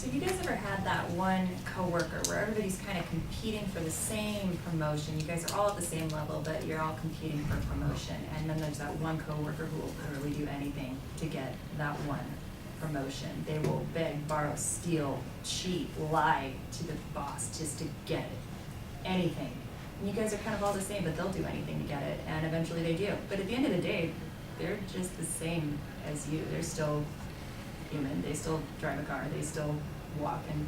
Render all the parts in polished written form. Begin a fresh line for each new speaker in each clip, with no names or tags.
So have you guys ever had that one coworker where everybody's kind of competing for the same promotion? You guys are all at the same level, but you're all competing for promotion. And then there's that one coworker who will literally do anything to get that one promotion. They will beg, borrow, steal, cheat, lie to the boss just to get it. Anything. And you guys are kind of all the same, but they'll do anything to get it, and eventually they do. But at the end of the day, they're just the same as you. They're still human. They still drive a car. They still walk, and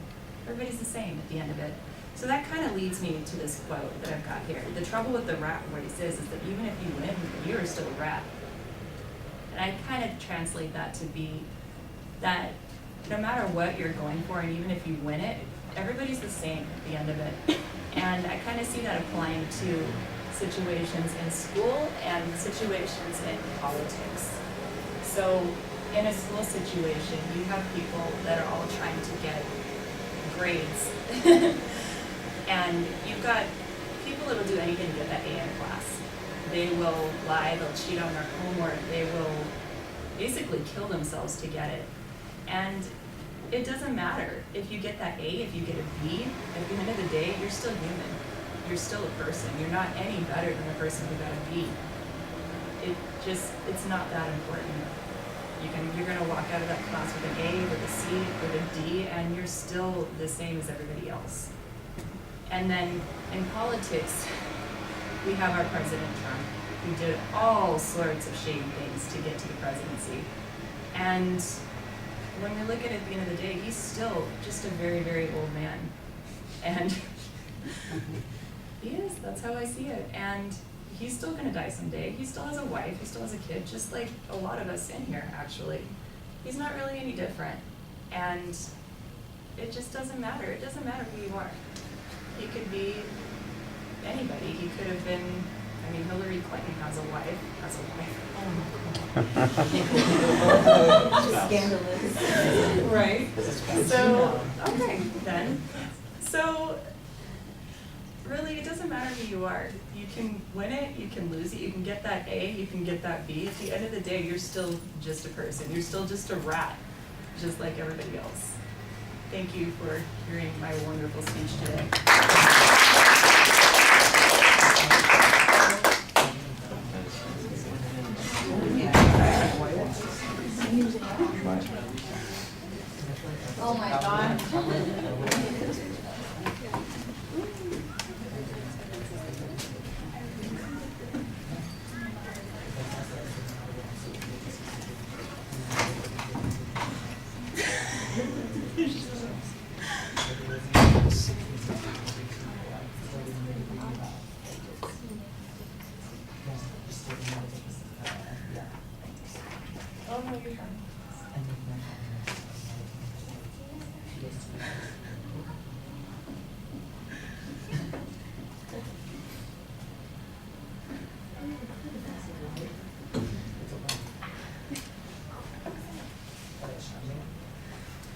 everybody's the same at the end of it. So that kind of leads me to this quote that I've got here. The trouble with the rat race is that even if you win, you are still a rat. And I kind of translate that to be that no matter what you're going for, and even if you win it, everybody's the same at the end of it. And I kind of see that applying to situations in school and situations in politics. So in a school situation, you have people that are all trying to get grades. And you've got people that will do anything to get that A in class. They will lie, they'll cheat on their homework, they will basically kill themselves to get it. And it doesn't matter if you get that A, if you get a B, at the end of the day, you're still human. You're still a person. You're not any better than the person who got a B. It's not that important. You're gonna walk out of that class with an A, with a C, with a D, and you're still the same as everybody else. And then in politics, we have our President Trump, who did all sorts of shady things to get to the presidency. And when we look at it at the end of the day, he's still just a very, very old man. And he is, that's how I see it. And he's still gonna die someday. He still has a wife, he still has a kid, just like a lot of us in here, actually. He's not really any different. And it just doesn't matter. It doesn't matter who you are. He could be anybody. He could have been, I mean, Hillary Clinton has a wife.
Scandalous.
Right. So, okay, then. So, really, it doesn't matter who you are. You can win it, you can lose it, you can get that A, you can get that B. At the end of the day, you're still just a person. You're still just a rat, just like everybody else. Thank you for hearing my wonderful speech today.
Oh my God.
Oh, no, you're fine.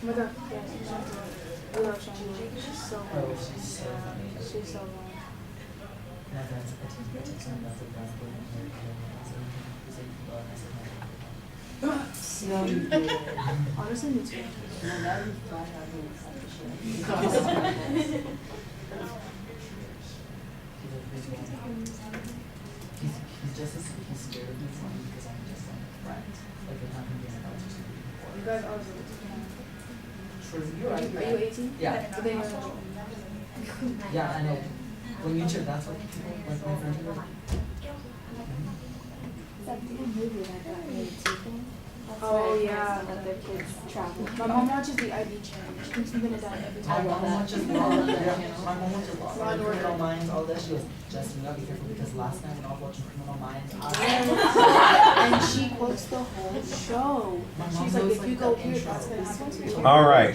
Without, yeah, without changing, she's so hard. She's so long.
No, you did.
Honestly, me too.
No, that was flat out
He's just as he's scared of me because I'm just like friends. Like we're not gonna be about to before.
You guys are.
True, you're right.
Are you 18?
Yeah.
But then you're
Yeah, I know. When you check, that's what people like my friends are like.
That movie that got made too.
Oh, yeah.
Let their kids travel.
My mom watches the IB channel. She thinks I'm gonna die every
My
time.
mom watches Law. My mom watches Law.
Law and Order.
Criminal Minds, all that. She goes, Justin, you gotta be careful because last night when I was watching Criminal Minds,
And she quotes the whole show. She's like, if you go here, that's gonna happen to you.
All right.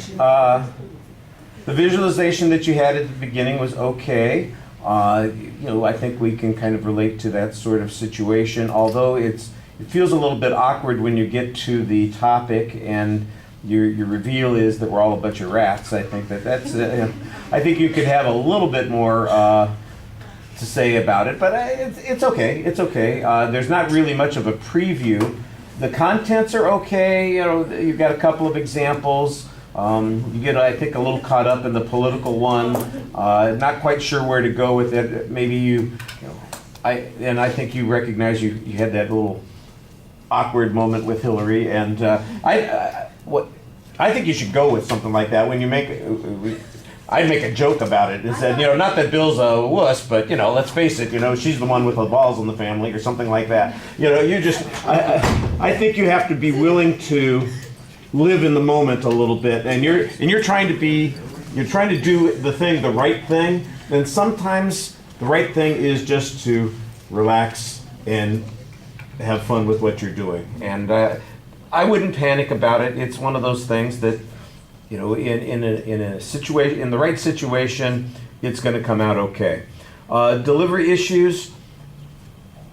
The visualization that you had at the beginning was okay. You know, I think we can kind of relate to that sort of situation, although it feels a little bit awkward when you get to the topic and your reveal is that we're all a bunch of rats. I think that's I think you could have a little bit more to say about it, but it's okay. It's okay. There's not really much of a preview. The contents are okay. You know, you've got a couple of examples. You get, I think, a little caught up in the political one, not quite sure where to go with it. Maybe you know, I think you recognize you had that little awkward moment with Hillary, and I think you should go with something like that when you make. I'd make a joke about it and said, not that Bill's a wuss, but let's face it, she's the one with the balls in the family or something like that. I think you have to be willing to live in the moment a little bit, and you're trying to do the right thing. Then sometimes the right thing is just to relax and have fun with what you're doing. And I wouldn't panic about it. It's one of those things that, in a situation, in the right situation, it's going to come out okay. Delivery issues.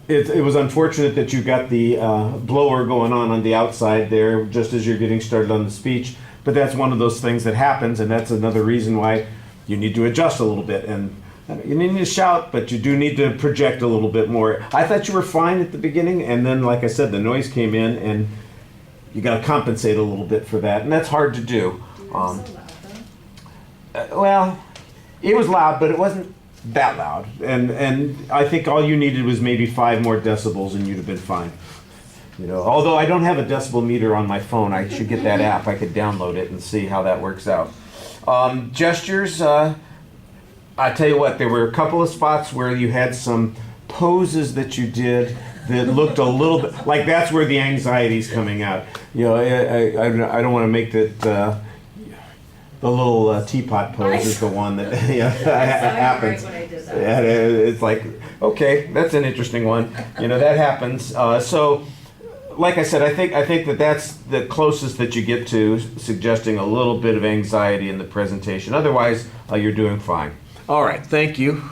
It was unfortunate that you got the blower going on the outside there just as you're getting started on the speech, but that's one of those things that happens, and that's another reason why you need to adjust a little bit. And you need to shout, but you do need to project a little bit more. I thought you were fine at the beginning, and then, like I said, the noise came in, and you got to compensate a little bit for that, and that's hard to do. Well, it was loud, but it wasn't that loud, and I think all you needed was maybe 5 more decibels, and you'd have been fine. Although I don't have a decibel meter on my phone, I should get that app. I could download it and see how that works out. Gestures. I tell you what, there were a couple of spots where you had some poses that you did that looked a little bit like that's where the anxiety's coming out. I don't want to make that. The little teapot pose is the one that happens. Yeah, it's like, okay, that's an interesting one. That happens. So, like I said, I think that's the closest that you get to suggesting a little bit of anxiety in the presentation. Otherwise, you're doing fine. All right, thank you.